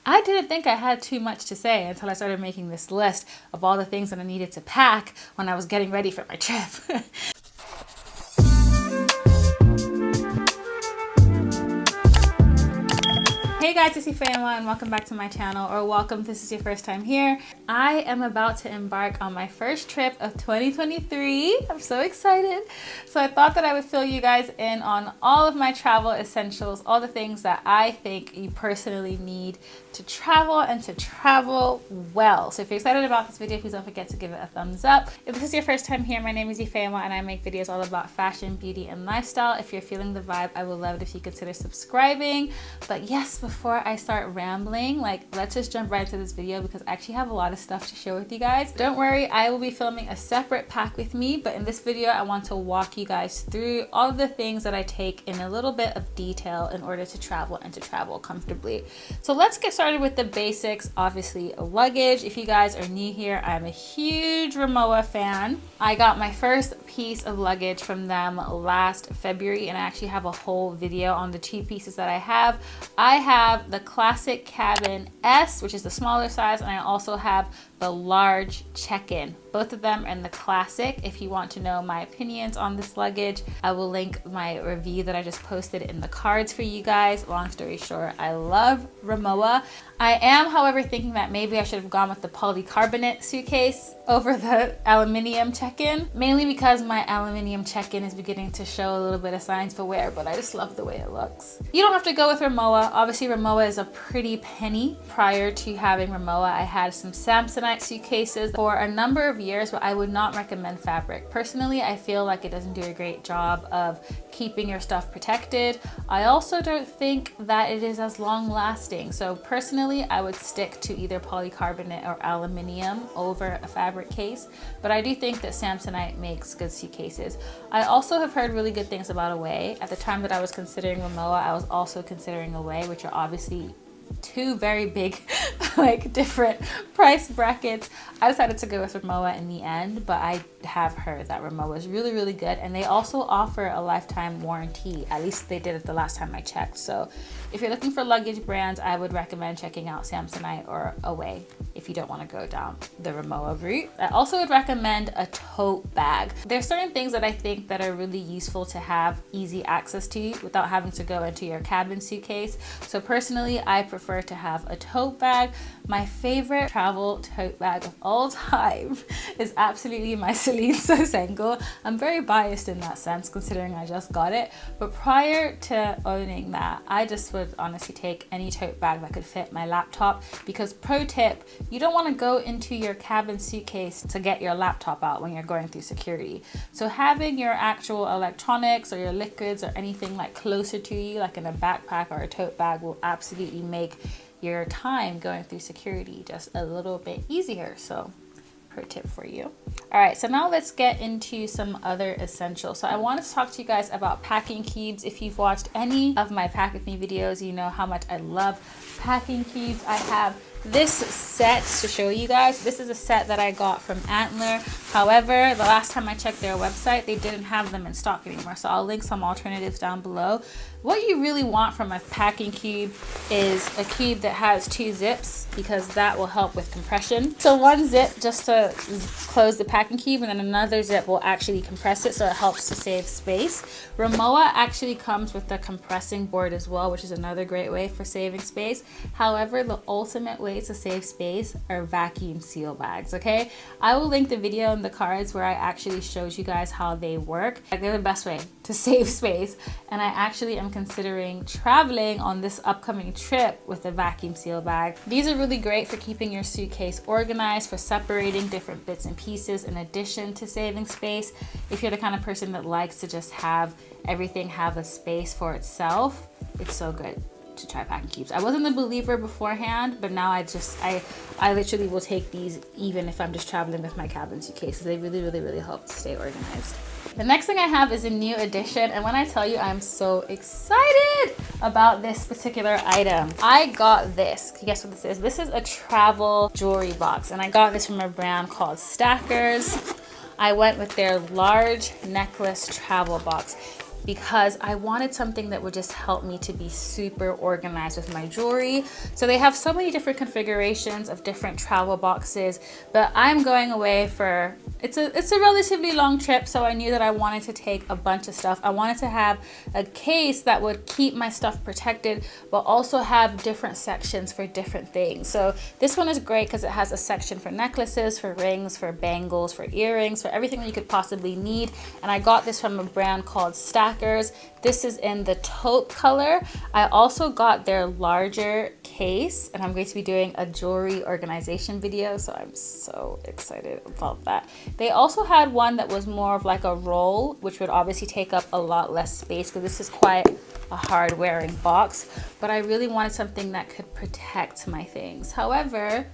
I didn't think I had too much to say until I started making this list of all the things that I needed to pack when I was getting ready for my trip. Hey guys, it's Ifeyinwa and welcome back to my channel, or welcome if this is your first time here. I am about to embark on my first trip of 2023. I'm so excited. So I thought that I would fill you guys in on all of my travel essentials, all the things that I think you personally need to travel and to travel well. So if you're excited about this video, please don't forget to give it a thumbs up. If this is your first time here, my name is Ifeyinwa and I make videos all about fashion, beauty, and lifestyle. If you're feeling the vibe, I would love it if you consider subscribing. But yes, before I start rambling, let's just jump right into this video because I actually have a lot of stuff to share with you guys. Don't worry, I will be filming a separate pack with me, but in this video I want to walk you guys through all of the things that I take in a little bit of detail in order to travel and to travel comfortably. So let's get started with the basics. Obviously, luggage. If you guys are new here, I'm a huge Rimowa fan. I got my first piece of luggage from them last February and I actually have a whole video on the two pieces that I have. I have the classic cabin S, which is the smaller size, and I also have the large check-in. Both of them are in the classic. If you want to know my opinions on this luggage, I will link my review that I just posted in the cards for you guys. Long story short, I love Rimowa. I am, however, thinking that maybe I should have gone with the polycarbonate suitcase over the aluminium check-in, mainly because my aluminium check-in is beginning to show a little bit of signs for wear, but I just love the way it looks. You don't have to go with Rimowa. Obviously, Rimowa is a pretty penny. Prior to having Rimowa, I had some Samsonite suitcases for a number of years, but I would not recommend fabric. Personally, I feel like it doesn't do a great job of keeping your stuff protected. I also don't think that it is as long lasting. So personally, I would stick to either polycarbonate or aluminium over a fabric case, but I do think that Samsonite makes good suitcases. I also have heard really good things about Away. At the time that I was considering Rimowa, I was also considering Away, which are obviously two very big different price brackets. I decided to go with Rimowa in the end, but I have heard that Rimowa is really good, and they also offer a lifetime warranty. At least they did it the last time I checked. So if you're looking for luggage brands, I would recommend checking out Samsonite or Away if you don't want to go down the Rimowa route. I also would recommend a tote bag. There's certain things that I think that are really useful to have easy access to without having to go into your cabin suitcase. So personally, I prefer to have a tote bag. My favorite travel tote bag of all time is absolutely my Celine Sosengo. I'm very biased in that sense considering I just got it, but prior to owning that, I just would honestly take any tote bag that could fit my laptop, because pro tip, you don't want to go into your cabin suitcase to get your laptop out when you're going through security. So having your actual electronics or your liquids or anything closer to you, like in a backpack or a tote bag, will absolutely make your time going through security just a little bit easier. So pro tip for you. All right, so now let's get into some other essentials. So I wanted to talk to you guys about packing cubes. If you've watched any of my pack with me videos, you know how much I love packing cubes. I have this set to show you guys. This is a set that I got from Antler. However, the last time I checked their website, they didn't have them in stock anymore. So I'll link some alternatives down below. What you really want from a packing cube is a cube that has two zips, because that will help with compression. So one zip just to close the packing cube, and then another zip will actually compress it, so it helps to save space. Rimowa actually comes with the compressing board as well, which is another great way for saving space. However, the ultimate way to save space are vacuum seal bags, okay? I will link the video in the cards where I actually showed you guys how they work. They're the best way to save space, and I actually am considering traveling on this upcoming trip with a vacuum seal bag. These are really great for keeping your suitcase organized, for separating different bits and pieces in addition to saving space. If you're the kind of person that likes to just have everything have a space for itself, it's so good to try packing cubes. I wasn't a believer beforehand, but now I literally will take these even if I'm just traveling with my cabin suitcase. They really help to stay organized. The next thing I have is a new addition, and when I tell you I'm so excited about this particular item, I got this. Guess what this is? This is a travel jewelry box, and I got this from a brand called Stackers. I went with their large necklace travel box. because I wanted something that would just help me to be super organized with my jewelry. So they have so many different configurations of different travel boxes, but I'm going away for, it's a relatively long trip, so I knew that I wanted to take a bunch of stuff. I wanted to have a case that would keep my stuff protected, but also have different sections for different things. So this one is great because it has a section for necklaces, for rings, for bangles, for earrings, for everything that you could possibly need. And I got this from a brand called Stackers. This is in the taupe color. I also got their larger case, and I'm going to be doing a jewelry organization video, so I'm so excited about that. They also had one that was more of like a roll, which would obviously take up a lot less space because this is quite a hard wearing box, but I really wanted something that could protect my things. However,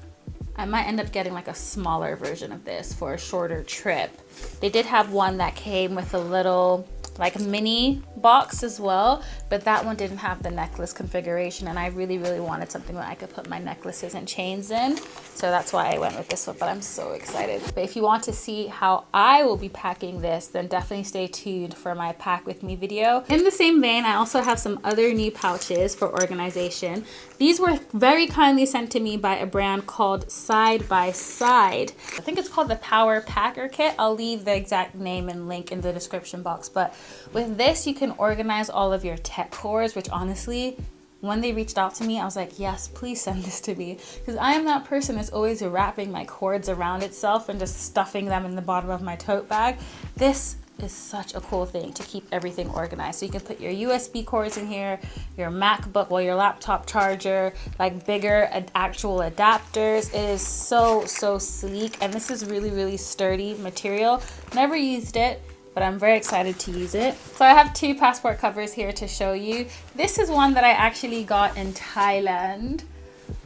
I might end up getting like a smaller version of this for a shorter trip. They did have one that came with a little like mini box as well, but that one didn't have the necklace configuration, and I really wanted something that I could put my necklaces and chains in, so that's why I went with this one. But I'm so excited. But if you want to see how I will be packing this, then definitely stay tuned for my pack with me video. In the same vein, I also have some other new pouches for organization. These were very kindly sent to me by a brand called Side by Side. I think it's called the Power Packer Kit. I'll leave the exact name and link in the description box. But with this, you can organize all of your tech cores, which honestly, when they reached out to me, I was like, yes, please send this to me. Because I am that person that's always wrapping my cords around itself and just stuffing them in the bottom of my tote bag. This is such a cool thing to keep everything organized. So you can put your USB cords in here, your MacBook, well, your laptop charger, like bigger actual adapters. It is so sleek, and this is really sturdy material. Never used it, but I'm very excited to use it. So I have two passport covers here to show you. This is one that I actually got in Thailand.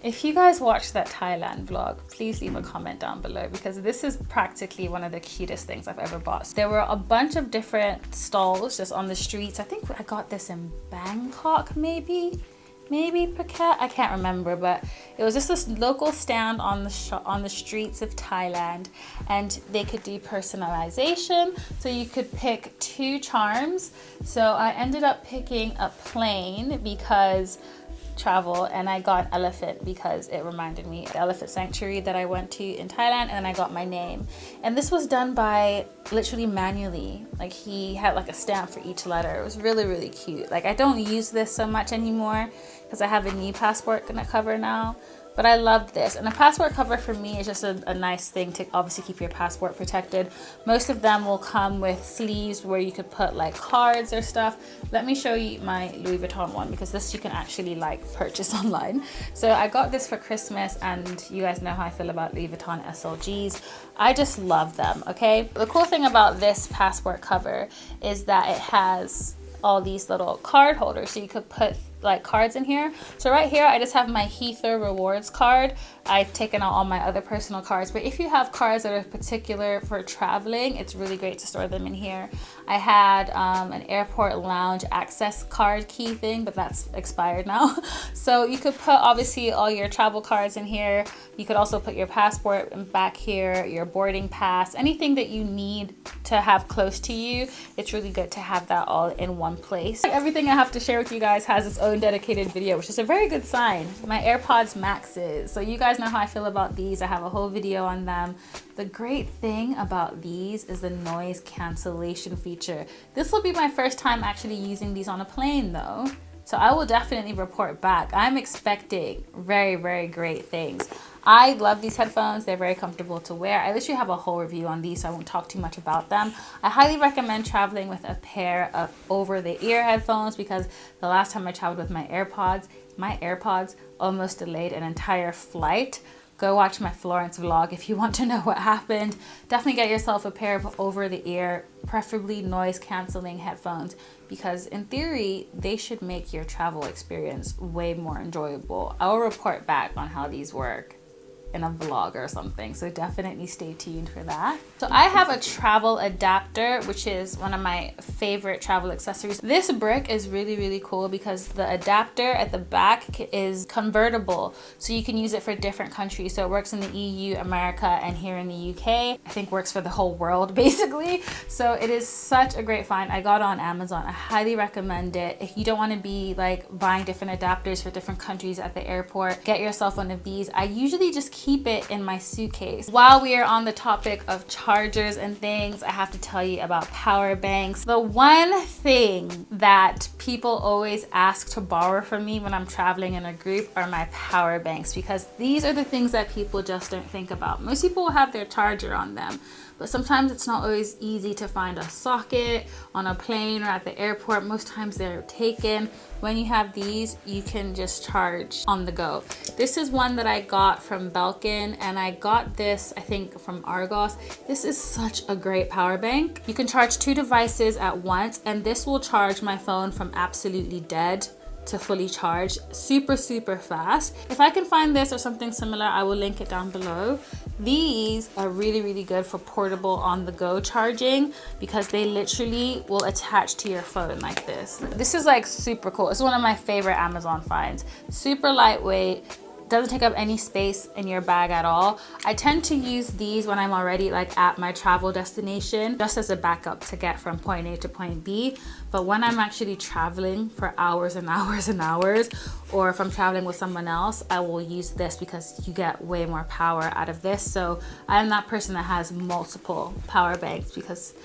If you guys watched that Thailand vlog, please leave a comment down below, because this is practically one of the cutest things I've ever bought. There were a bunch of different stalls just on the streets. I think I got this in Bangkok, maybe Phuket, I can't remember, but it was just this local stand on the streets of Thailand, and they could do personalization, so you could pick 2 charms. So I ended up picking a plane because travel, and I got elephant because it reminded me of the elephant sanctuary that I went to in Thailand, and then I got my name. And this was done by literally manually, like he had like a stamp for each letter. It was really cute. Like I don't use this so much anymore because I have a new passport cover now, but I loved this. And a passport cover for me is just a nice thing to obviously keep your passport protected. Most of them will come with sleeves where you could put like cards or stuff. Let me show you my Louis Vuitton one, because this you can actually like purchase online. So I got this for Christmas, and you guys know how I feel about Louis Vuitton SLGs. I just love them, okay? The cool thing about this passport cover is that it has all these little card holders, so you could put like cards in here. So right here I just have my Heathrow rewards card. I've taken out all my other personal cards, but if you have cards that are particular for traveling, it's really great to store them in here. I had an airport lounge access card key thing, but that's expired now. So you could put obviously all your travel cards in here. You could also put your passport back here, your boarding pass, anything that you need to have close to you. It's really good to have that all in one place. Everything I have to share with you guys has its own dedicated video, which is a very good sign. My AirPods Maxes, so you guys know how I feel about these. I have a whole video on them. The great thing about these is the noise cancellation feature. This will be my first time actually using these on a plane though, so I will definitely report back. I'm expecting very great things. I love these headphones. They're very comfortable to wear. I literally have a whole review on these, so I won't talk too much about them. I highly recommend traveling with a pair of over-the-ear headphones, because the last time I traveled with my AirPods almost delayed an entire flight. Go watch my Florence vlog if you want to know what happened. Definitely get yourself a pair of over-the-ear, preferably noise-canceling headphones, because in theory, they should make your travel experience way more enjoyable. I'll report back on how these work. in a vlog or something. So definitely stay tuned for that. So I have a travel adapter, which is one of my favorite travel accessories. This brick is really, really cool because the adapter at the back is convertible. So you can use it for different countries. So it works in the EU, America, and here in the UK. I think works for the whole world basically. So it is such a great find. I got it on Amazon. I highly recommend it. If you don't want to be like buying different adapters for different countries at the airport, get yourself one of these. I usually just keep it in my suitcase. While we are on the topic of chargers and things, I have to tell you about power banks. The one thing that people always ask to borrow from me when I'm traveling in a group are my power banks, because these are the things that people just don't think about. Most people will have their charger on them, but sometimes it's not always easy to find a socket on a plane or at the airport. Most times they're taken. When you have these, you can just charge on the go. This is one that I got from Belkin, and I got this, I think, from Argos. This is such a great power bank. You can charge 2 devices at once, and this will charge my phone from absolutely dead to fully charged super, super fast. If I can find this or something similar, I will link it down below. These are really, really good for portable on the go charging because they literally will attach to your phone like this. This is like super cool. It's one of my favorite Amazon finds. Super lightweight, doesn't take up any space in your bag at all. I tend to use these when I'm already like at my travel destination, just as a backup to get from point A to point B. But when I'm actually traveling for hours and hours and hours, or if I'm traveling with someone else, I will use this because you get way more power out of this. So I'm that person that has multiple power banks because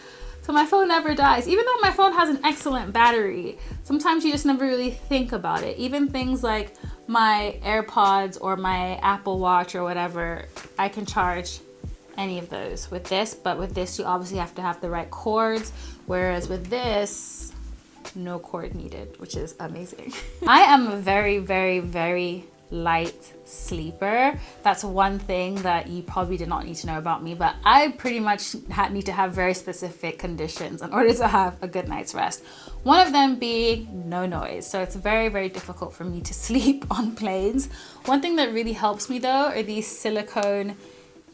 so my phone never dies. Even though my phone has an excellent battery, sometimes you just never really think about it. Even things like my AirPods or my Apple Watch or whatever, I can charge any of those with this. But with this, you obviously have to have the right cords. Whereas with this, no cord needed, which is amazing. I am a very, very, very light sleeper. That's one thing that you probably did not need to know about me, but I pretty much need to have very specific conditions in order to have a good night's rest. One of them being no noise. So it's very, very difficult for me to sleep on planes. One thing that really helps me though are these silicone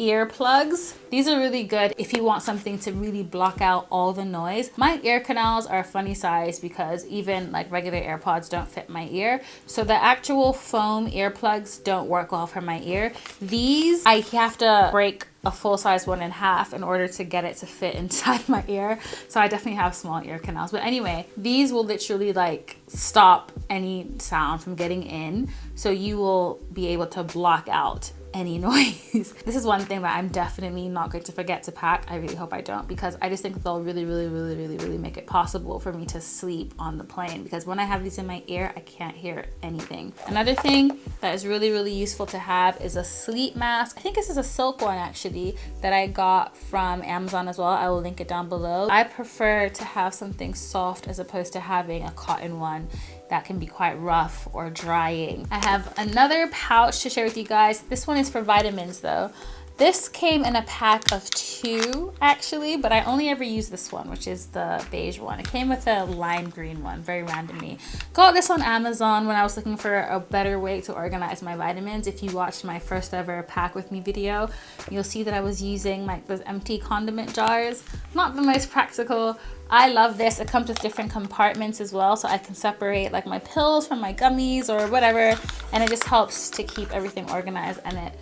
earplugs. These are really good if you want something to really block out all the noise. My ear canals are a funny size because even like regular AirPods don't fit my ear. So the actual foam earplugs don't work well for my ear. These, I have to break a full-size one in half in order to get it to fit inside my ear. So I definitely have small ear canals. But anyway, these will literally like stop any sound from getting in. So you will be able to block out any noise. This is one thing that I'm definitely not going to forget to pack. I really hope I don't, because I just think they'll really, really, really, really, really make it possible for me to sleep on the plane, because when I have these in my ear, I can't hear anything. Another thing that is really, really useful to have is a sleep mask. I think this is a silk one actually that I got from Amazon as well. I will link it down below. I prefer to have something soft as opposed to having a cotton one that can be quite rough or drying. I have another pouch to share with you guys. This one is for vitamins though. This came in a pack of 2 actually, but I only ever use this one, which is the beige one. It came with a lime green one, very randomly. Got this on Amazon when I was looking for a better way to organize my vitamins. If you watched my first ever pack with me video, you'll see that I was using like those empty condiment jars. Not the most practical. I love this. It comes with different compartments as well, so I can separate like my pills from my gummies or whatever, and it just helps to keep everything organized, and it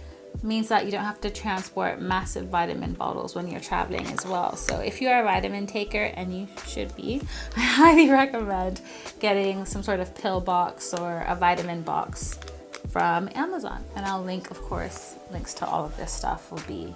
means that you don't have to transport massive vitamin bottles when you're traveling as well. So if you're a vitamin taker, and you should be, I highly recommend getting some sort of pill box or a vitamin box from Amazon. And I'll link, of course, links to all of this stuff will be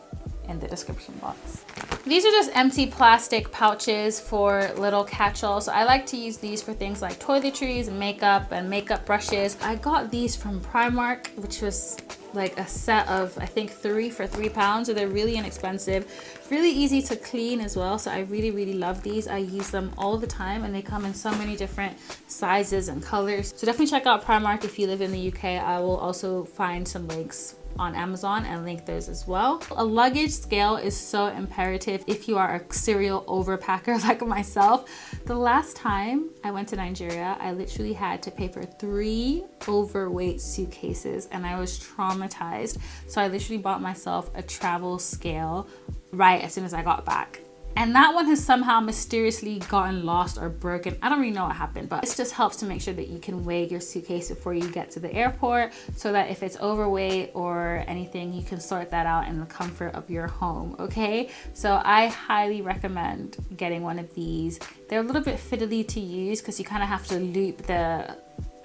in the description box. These are just empty plastic pouches for little catch-alls. So I like to use these for things like toiletries, makeup, and makeup brushes. I got these from Primark, which was like a set of, I think 3 for £3. So they're really inexpensive, really easy to clean as well. So I really, really love these. I use them all the time, and they come in so many different sizes and colors. So definitely check out Primark if you live in the UK. I will also find some links on Amazon and link those as well. A luggage scale is so imperative if you are a serial overpacker like myself. The last time I went to Nigeria, I literally had to pay for 3 overweight suitcases and I was traumatized. So I literally bought myself a travel scale right as soon as I got back. And that one has somehow mysteriously gotten lost or broken. I don't really know what happened, but this just helps to make sure that you can weigh your suitcase before you get to the airport so that if it's overweight or anything, you can sort that out in the comfort of your home, okay? So I highly recommend getting one of these. They're a little bit fiddly to use because you kind of have to loop the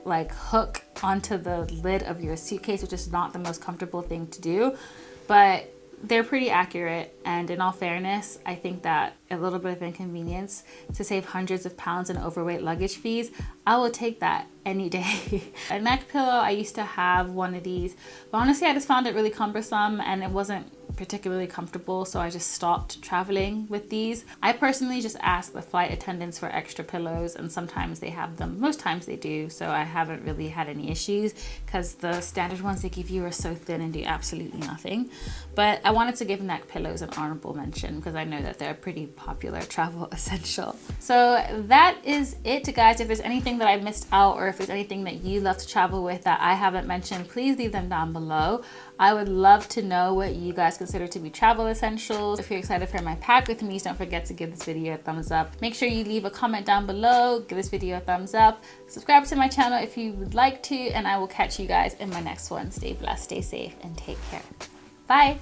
like hook onto the lid of your suitcase, which is not the most comfortable thing to do, but they're pretty accurate, and in all fairness, I think that a little bit of inconvenience to save hundreds of pounds in overweight luggage fees, I will take that any day. A neck pillow, I used to have one of these, but honestly I just found it really cumbersome and it wasn't particularly comfortable, so I just stopped traveling with these. I personally just ask the flight attendants for extra pillows, and sometimes they have them, most times they do, so I haven't really had any issues because the standard ones they give you are so thin and do absolutely nothing. But I wanted to give neck pillows an honorable mention because I know that they're a pretty popular travel essential. So that is it, guys. If there's anything that I missed out or if there's anything that you love to travel with that I haven't mentioned, please leave them down below. I would love to know what you guys consider to be travel essentials. If you're excited for my pack with me, don't forget to give this video a thumbs up. Make sure you leave a comment down below, give this video a thumbs up, subscribe to my channel if you would like to, and I will catch you guys in my next one. Stay blessed, stay safe, and take care. Bye.